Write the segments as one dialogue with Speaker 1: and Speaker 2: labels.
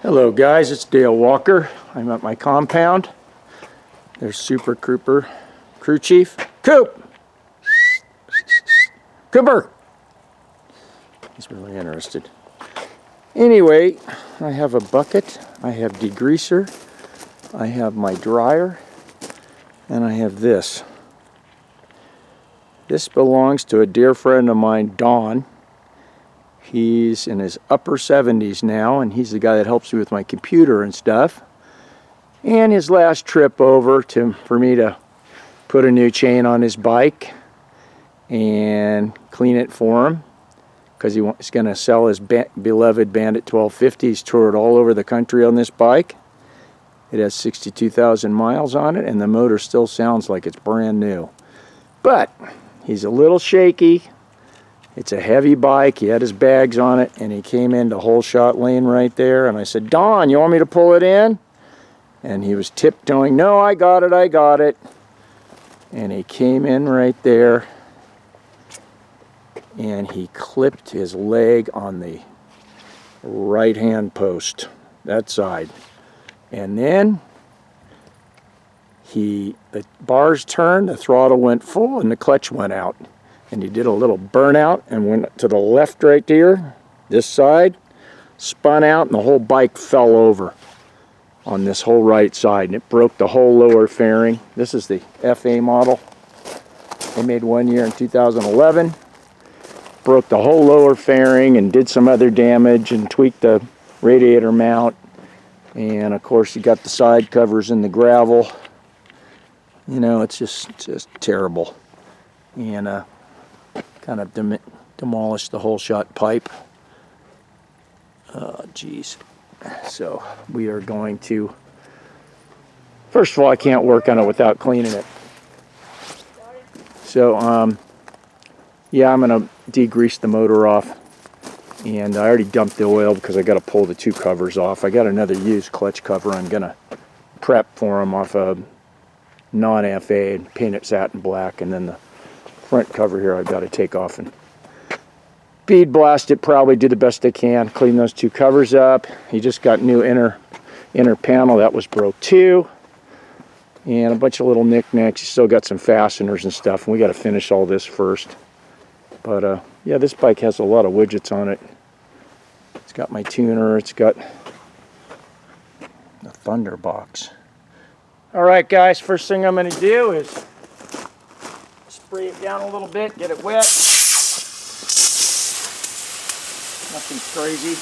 Speaker 1: Hello guys, it's Dale Walker. I'm at my compound. There's Super Cooper, Crew Chief. Coop! Cooper! He's really interested. Anyway, I have a bucket, I have degreaser, I have my dryer, and I have this. This belongs to a dear friend of mine, Don. He's in his upper 70s now, and he's the guy that helps me with my computer and stuff. And his last trip over for me to put a new chain on his bike and clean it for him, because he's going to sell his beloved Bandit 1250. He's toured all over the country on this bike. It has 62,000 miles on it, and the motor still sounds like it's brand new. But he's a little shaky. It's a heavy bike. He had his bags on it, and he came into hole shot lane right there. And I said, Don, you want me to pull it in? And he was tiptoeing. No, I got it, I got it. And he came in right there, and he clipped his leg on the right-hand post, that side. And then the bars turned, the throttle went full, and the clutch went out. And he did a little burnout and went to the left right there, this side, spun out, and the whole bike fell over on this whole right side, and it broke the whole lower fairing. This is the FA model. They made 1 year in 2011. Broke the whole lower fairing and did some other damage and tweaked the radiator mount. And of course, you got the side covers in the gravel. You know, it's just terrible. And kind of demolished the whole shot pipe. Oh, geez. So we are going to, first of all, I can't work on it without cleaning it. So, yeah, I'm going to degrease the motor off. And I already dumped the oil because I got to pull the two covers off. I got another used clutch cover I'm going to prep for them off a non-FA and paint it satin black. And then the front cover here I've got to take off and bead blast it, probably do the best I can, clean those two covers up. He just got new inner panel, that was broke too. And a bunch of little knickknacks. He's still got some fasteners and stuff, and we got to finish all this first. But yeah, this bike has a lot of widgets on it. It's got my tuner, it's got the thunder box. Alright guys, first thing I'm going to do is spray it down a little bit, get it wet. Nothing crazy.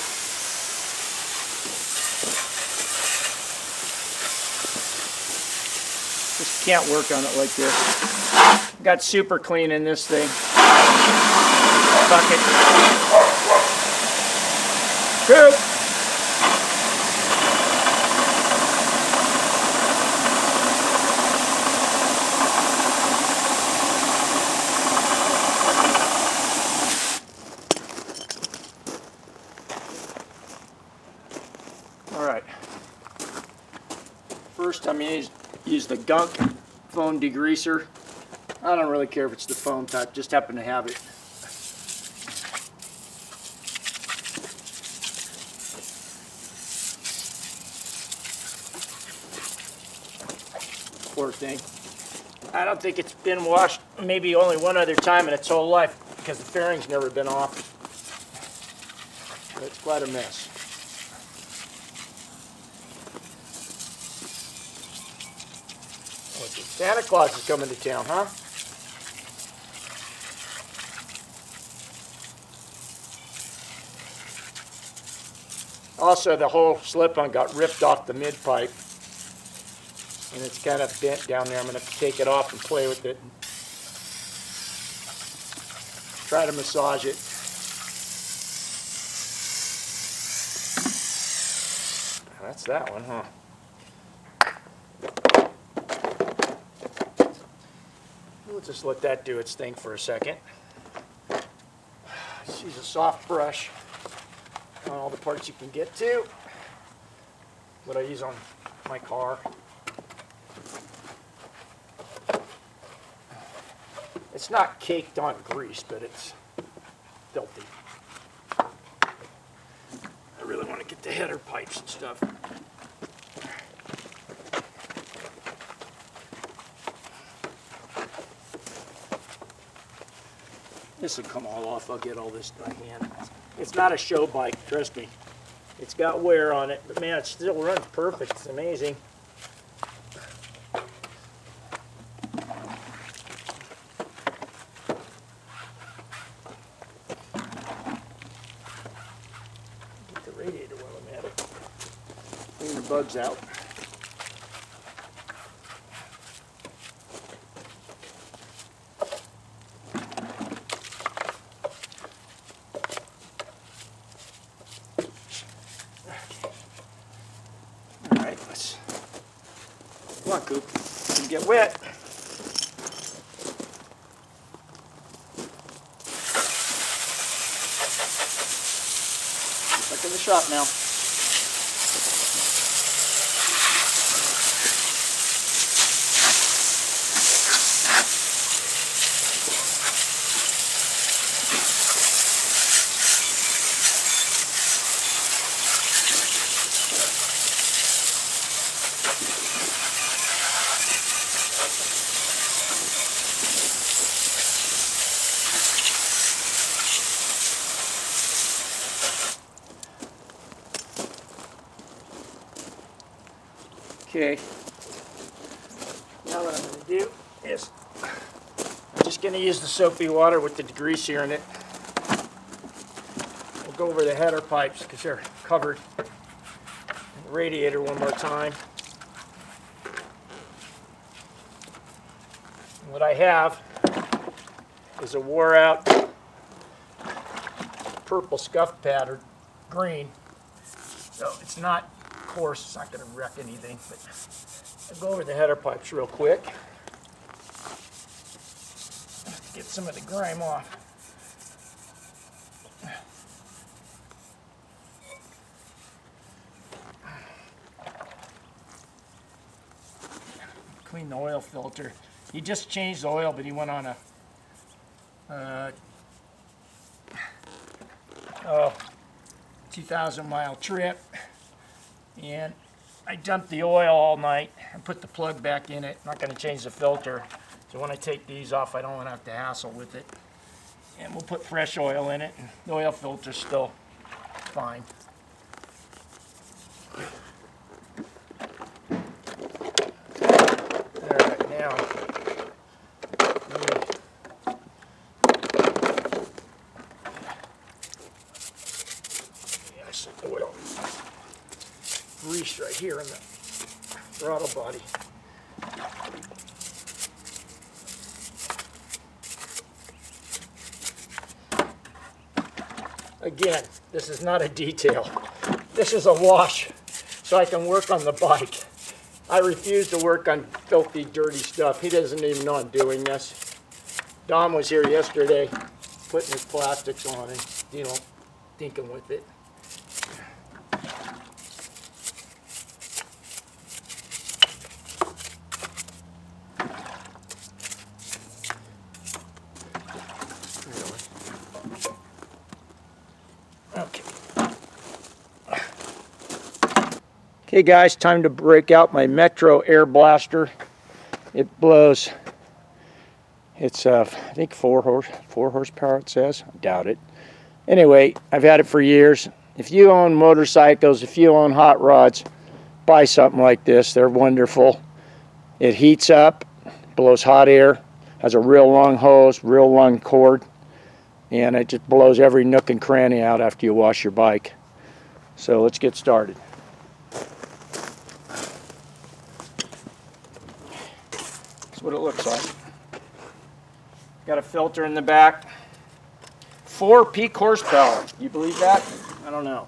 Speaker 1: Just can't work on it like this. Got super clean in this thing. Bucket. Coop! Alright, first I'm going to use the gunk foam degreaser. I don't really care if it's the foam type, just happen to have it. Poor thing. I don't think it's been washed maybe only one other time in its whole life because the fairing's never been off. But it's quite a mess. Santa Claus is coming to town, huh? Also, the whole slip-on got ripped off the mid-pipe, and it's kind of bent down there. I'm going to have to take it off and play with it. Try to massage it. That's that one, huh? We'll just let that do its thing for a second. Just use a soft brush on all the parts you can get to. What I use on my car. It's not caked on grease, but it's filthy. I really want to get the header pipes and stuff. This will come all off. I'll get all this by hand. It's not a show bike, trust me. It's got wear on it, but man, it still runs perfect. It's amazing. Get the radiator while I'm at it. Clean the bugs out. Come on, Coop. You can get wet. Back in the shop now. Okay, now what I'm going to do is I'm just going to use the soapy water with the degreaser in it. We'll go over the header pipes because they're covered. And the radiator one more time. And what I have is a wore out purple scuff pad or green. So it's not course, it's not going to wreck anything, but I'll go over the header pipes real quick. Get some of the grime off. Clean the oil filter. He just changed the oil, but he went on a 2,000-mile trip. And I dumped the oil all night and put the plug back in it. I'm not going to change the filter. So when I take these off, I don't want to have to hassle with it. And we'll put fresh oil in it. And the oil filter's still fine. All right, now. Yes, oil. Grease right here in the throttle body. Again, this is not a detail. This is a wash so I can work on the bike. I refuse to work on filthy, dirty stuff. He doesn't even know I'm doing this. Dom was here yesterday putting his plastics on and, you know, thinking with it. Okay guys, time to break out my Metro air blaster. It blows, it's I think 4 horsepower it says, I doubt it. Anyway, I've had it for years. If you own motorcycles, if you own hot rods, buy something like this. They're wonderful. It heats up, blows hot air, has a real long hose, real long cord, and it just blows every nook and cranny out after you wash your bike. So let's get started. That's what it looks like. Got a filter in the back. 4 peak horsepower. You believe that? I don't know.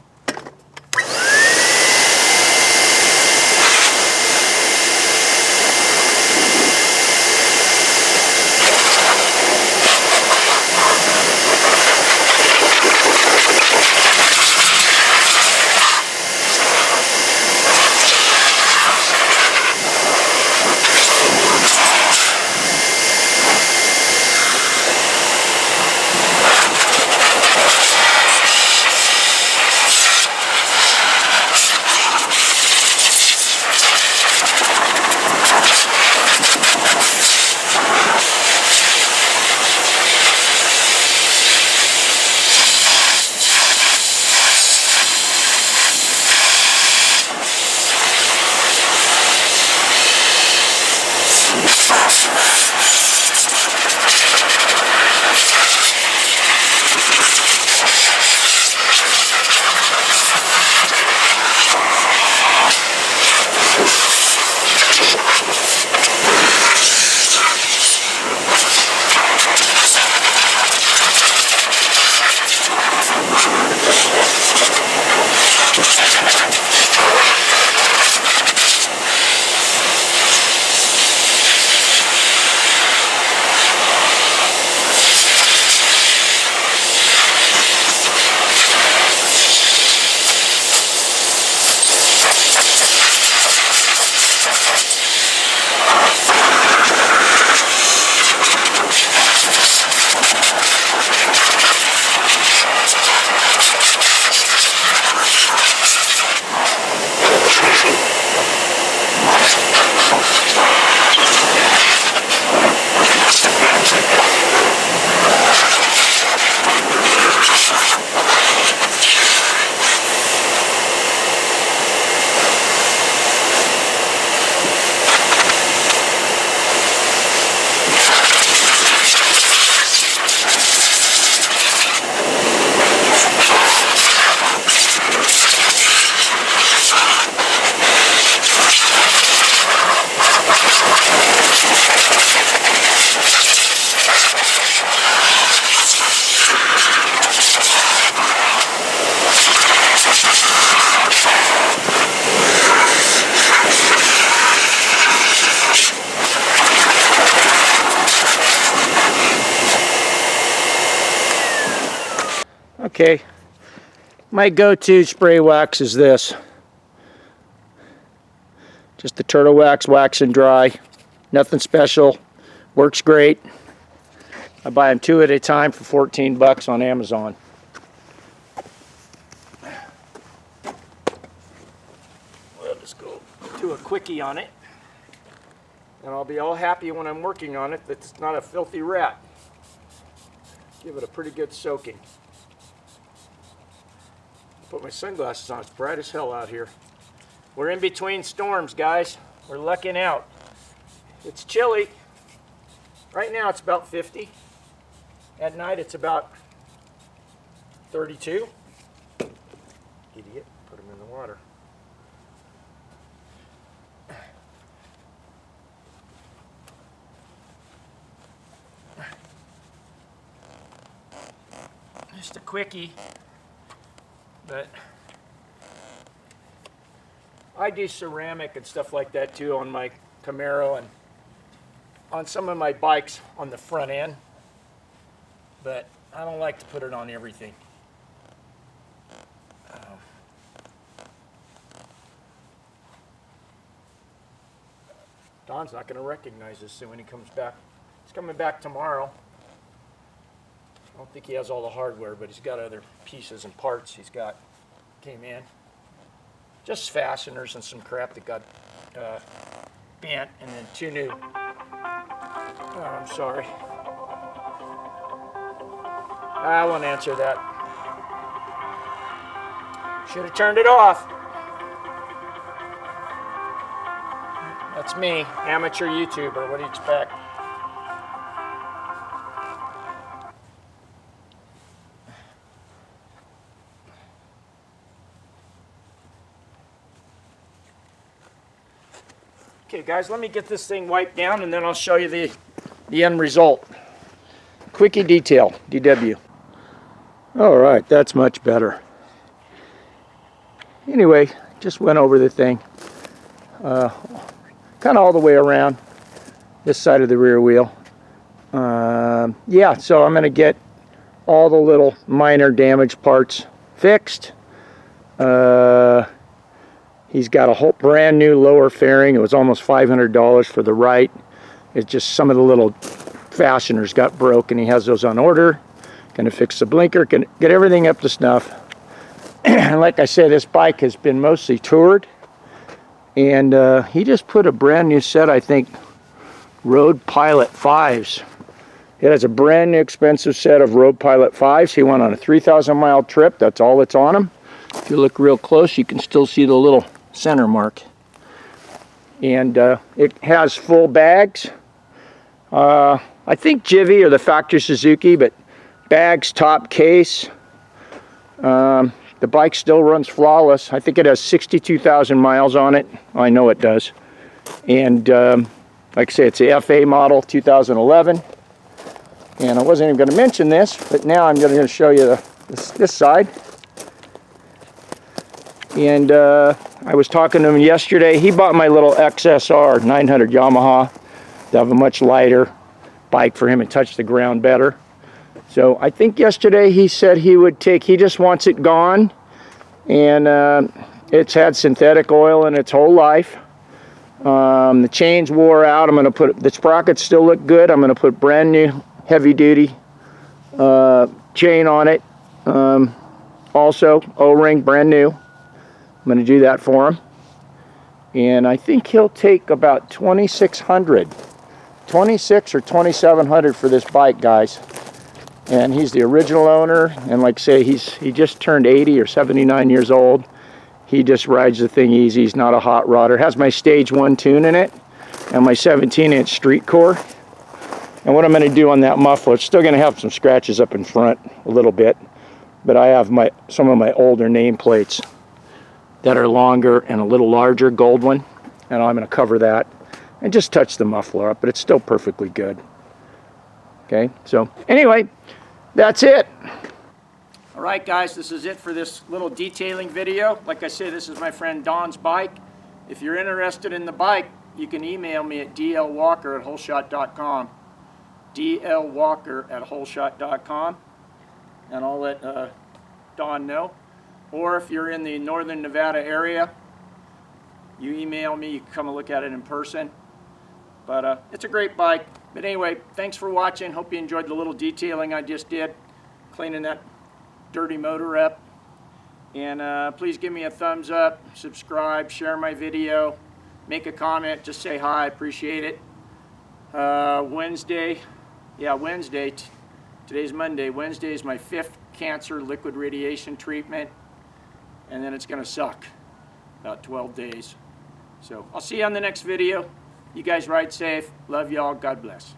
Speaker 1: Okay, my go-to spray wax is this. Just the turtle wax and dry. Nothing special. Works great. I buy them 2 at a time for 14 bucks on Amazon. We'll just go do a quickie on it. And I'll be all happy when I'm working on it that it's not a filthy rat. Give it a pretty good soaking. Put my sunglasses on. It's bright as hell out here. We're in between storms, guys. We're lucking out. It's chilly. Right now it's about 50. At night it's about 32. Idiot. Put them in the water. Just a quickie. But I do ceramic and stuff like that too on my Camaro and on some of my bikes on the front end, but I don't like to put it on everything. Don's not going to recognize this when he comes back. He's coming back tomorrow. I don't think he has all the hardware, but he's got other pieces and parts came in. Just fasteners and some crap that got bent, and then 2 new. Oh, I'm sorry. I won't answer that. Should have turned it off. That's me, amateur YouTuber. What do you expect? Okay guys, let me get this thing wiped down and then I'll show you the end result. Quickie detail, DW. Alright, that's much better. Anyway, just went over the thing. Kind of all the way around this side of the rear wheel. Yeah, so I'm going to get all the little minor damage parts fixed. He's got a whole brand new lower fairing. It was almost $500 for the right. It's just some of the little fasteners got broke and he has those on order. Gonna fix the blinker, can get everything up to snuff. And like I said, this bike has been mostly toured. And he just put a brand new set, I think, Road Pilot 5s. It has a brand new expensive set of Road Pilot 5s. He went on a 3,000 mile trip. That's all that's on him. If you look real close, you can still see the little center mark. And it has full bags. I think Jivy or the factory Suzuki, but bags, top case. The bike still runs flawless. I think it has 62,000 miles on it. I know it does. And like I say, it's a FA model, 2011. And I wasn't even going to mention this, but now I'm going to show you this side. And I was talking to him yesterday. He bought my little XSR 900 Yamaha to have a much lighter bike for him and touch the ground better. So I think yesterday he said he just wants it gone. And it's had synthetic oil in its whole life. The chains wore out. I'm going to put, the sprockets still look good. I'm going to put brand new heavy duty chain on it. Also O-ring, brand new. I'm going to do that for him. And I think he'll take about $2,600. 26 or 2,700 for this bike, guys. And he's the original owner, and like I say, he just turned 80 or 79 years old. He just rides the thing easy. He's not a hot rodder. Has my stage 1 tune in it and my 17-inch street core. And what I'm going to do on that muffler, it's still going to have some scratches up in front a little bit, but I have some of my older nameplates that are longer and a little larger, gold one, and I'm going to cover that and just touch the muffler up, but it's still perfectly good. Okay, so anyway, that's it. All right, guys, this is it for this little detailing video. Like I said, this is my friend Don's bike. If you're interested in the bike, you can email me at dlwalker@wholeshot.com. dlwalker@wholeshot.com, and I'll let Don know. Or if you're in the northern Nevada area, you email me, you can come and look at it in person. But it's a great bike. But anyway, thanks for watching. Hope you enjoyed the little detailing I just did, cleaning that dirty motor up. And please give me a thumbs up, subscribe, share my video, make a comment, just say hi, I appreciate it. Wednesday, today's Monday. Wednesday is my 5th cancer liquid radiation treatment, and then it's gonna suck about 12 days. So I'll see you on the next video. You guys ride safe. Love y'all. God bless.